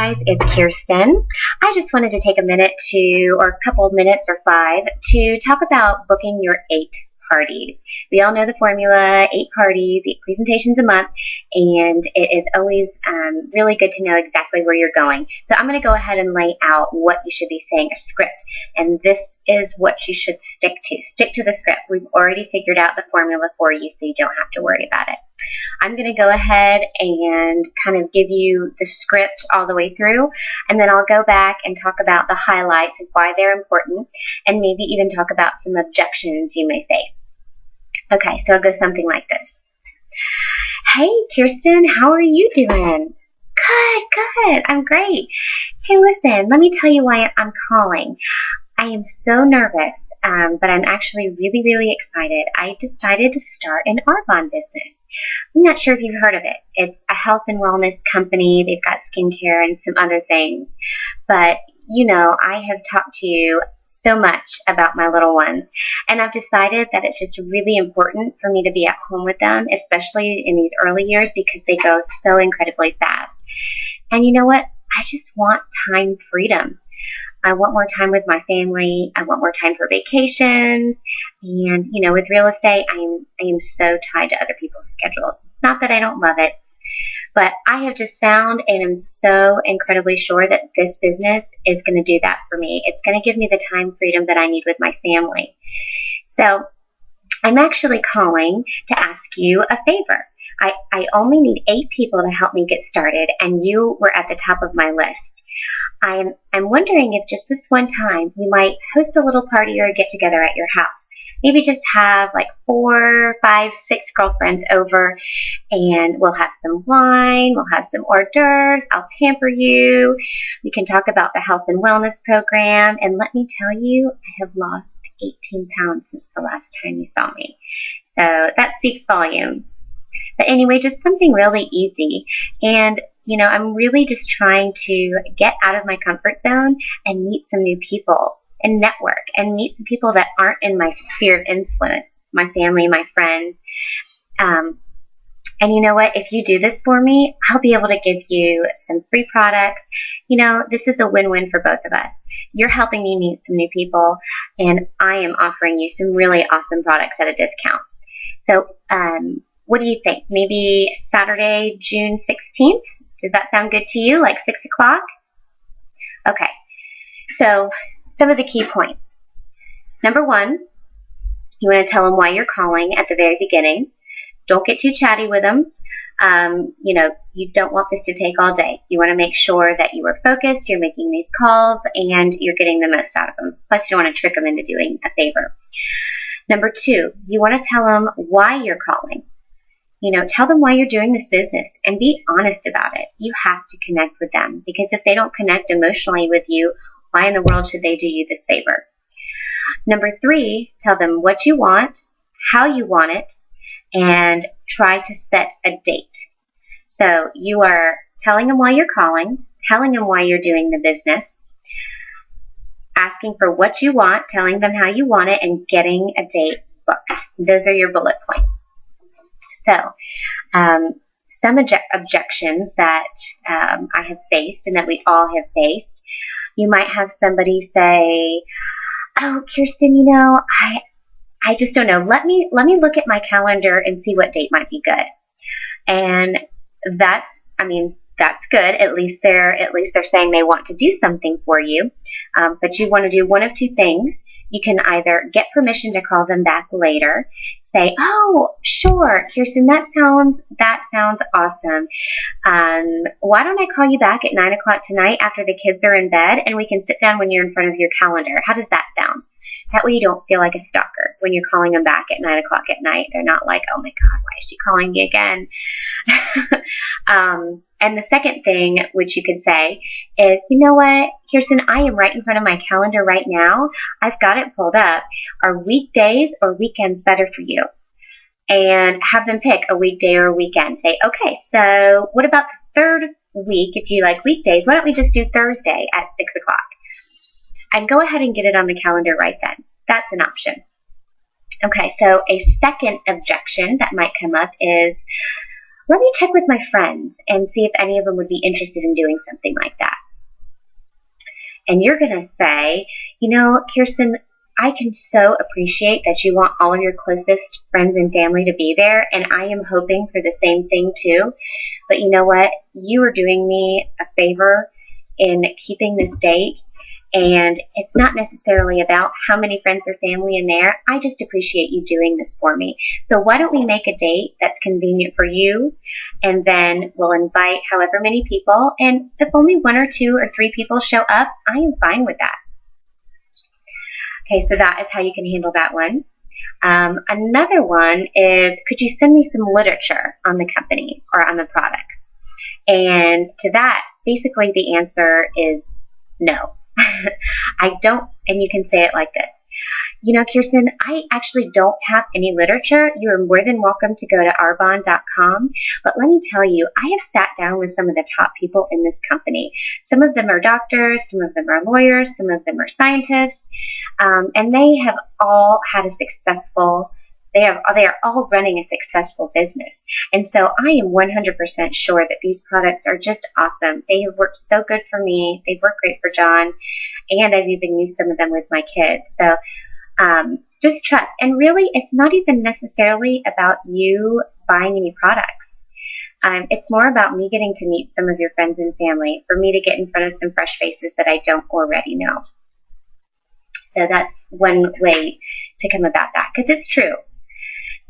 guys, it's Kirsten. I just wanted to take a minute or a couple of minutes or 5 to talk about booking your 8 parties. We all know the formula, 8 parties, 8 presentations a month, and it is always really good to know exactly where you're going. So I'm going to go ahead and lay out what you should be saying, a script, and this is what you should stick to. Stick to the script. We've already figured out the formula for you, so you don't have to worry about it. I'm going to go ahead and kind of give you the script all the way through, and then I'll go back and talk about the highlights and why they're important, and maybe even talk about some objections you may face. Okay, so it'll go something like this. Hey, Kirsten, how are you doing? Good. I'm great. Hey, listen, let me tell you why I'm calling. I am so nervous, but I'm actually really, really excited. I decided to start an Arbonne business. I'm not sure if you've heard of it. It's a health and wellness company. They've got skincare and some other things. But, you know, I have talked to you so much about my little ones, and I've decided that it's just really important for me to be at home with them, especially in these early years, because they go so incredibly fast. And you know what? I just want time freedom. I want more time with my family. I want more time for vacations. And, you know, with real estate, I am so tied to other people's schedules. Not that I don't love it, but I have just found and am so incredibly sure that this business is going to do that for me. It's going to give me the time freedom that I need with my family. So I'm actually calling to ask you a favor. I only need 8 people to help me get started, and you were at the top of my list. I'm wondering if just this one time you might host a little party or a get-together at your house. Maybe just have like 4, 5, 6 girlfriends over, and we'll have some wine, we'll have some hors d'oeuvres, I'll pamper you, we can talk about the health and wellness program, and let me tell you, I have lost 18 pounds since the last time you saw me. So that speaks volumes. But anyway, just something really easy. And, you know, I'm really just trying to get out of my comfort zone and meet some new people and network and meet some people that aren't in my sphere of influence, my family, my friends. And you know what? If you do this for me, I'll be able to give you some free products. You know, this is a win-win for both of us. You're helping me meet some new people, and I am offering you some really awesome products at a discount. So, what do you think? Maybe Saturday, June 16th? Does that sound good to you? Like 6 o'clock? Okay. So some of the key points. Number 1, you want to tell them why you're calling at the very beginning. Don't get too chatty with them. You know, you don't want this to take all day. You want to make sure that you are focused, you're making these calls, and you're getting the most out of them. Plus, you don't want to trick them into doing a favor. Number 2, you want to tell them why you're calling. You know, tell them why you're doing this business and be honest about it. You have to connect with them, because if they don't connect emotionally with you, why in the world should they do you this favor? Number 3, tell them what you want, how you want it, and try to set a date. So you are telling them why you're calling, telling them why you're doing the business, asking for what you want, telling them how you want it, and getting a date booked. Those are your bullet points. So, some objections that I have faced and that we all have faced. You might have somebody say, "Oh, Kirsten, you know, I just don't know. Let me look at my calendar and see what date might be good." And that's good. At least they're saying they want to do something for you. But you want to do one of 2 things. You can either get permission to call them back later, say, "Oh, sure, Kirsten, that sounds awesome. Why don't I call you back at 9 o'clock tonight after the kids are in bed, and we can sit down when you're in front of your calendar. How does that sound?" That way you don't feel like a stalker when you're calling them back at 9 o'clock at night. They're not like, "Oh my God, why is she calling me again?" And the second thing, which you could say, is, "You know what, Kirsten, I am right in front of my calendar right now. I've got it pulled up. Are weekdays or weekends better for you?" And have them pick a weekday or a weekend. Say, "Okay, so what about the 3rd week? If you like weekdays, why don't we just do Thursday at 6 o'clock? And go ahead and get it on the calendar right then. That's an option. Okay, so a second objection that might come up is, let me check with my friends and see if any of them would be interested in doing something like that. And you're going to say, Kirsten, I can so appreciate that you want all of your closest friends and family to be there, and I am hoping for the same thing too. But you know what? You are doing me a favor in keeping this date, and it's not necessarily about how many friends or family in there. I just appreciate you doing this for me. So why don't we make a date that's convenient for you, and then we'll invite however many people, and if only 1 or 2 or 3 people show up, I am fine with that. Okay, so that is how you can handle that one. Another one is, could you send me some literature on the company or on the products? And to that, basically the answer is no. I don't, and you can say it like this. Kirsten, I actually don't have any literature. You are more than welcome to go to arbonne.com. But let me tell you, I have sat down with some of the top people in this company. Some of them are doctors, some of them are lawyers, some of them are scientists, and they have all had a successful, they are all running a successful business. And so I am 100% sure that these products are just awesome. They have worked so good for me. They've worked great for John, and I've even used some of them with my kids. So just trust. And really, it's not even necessarily about you buying any products. It's more about me getting to meet some of your friends and family, for me to get in front of some fresh faces that I don't already know. So that's one way to come about that, because it's true.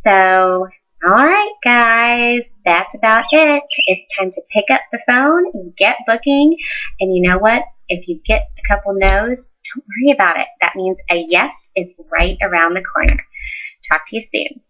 So, all right, guys, that's about it. It's time to pick up the phone and get booking. And you know what? If you get a couple no's, don't worry about it. That means a yes is right around the corner. Talk to you soon.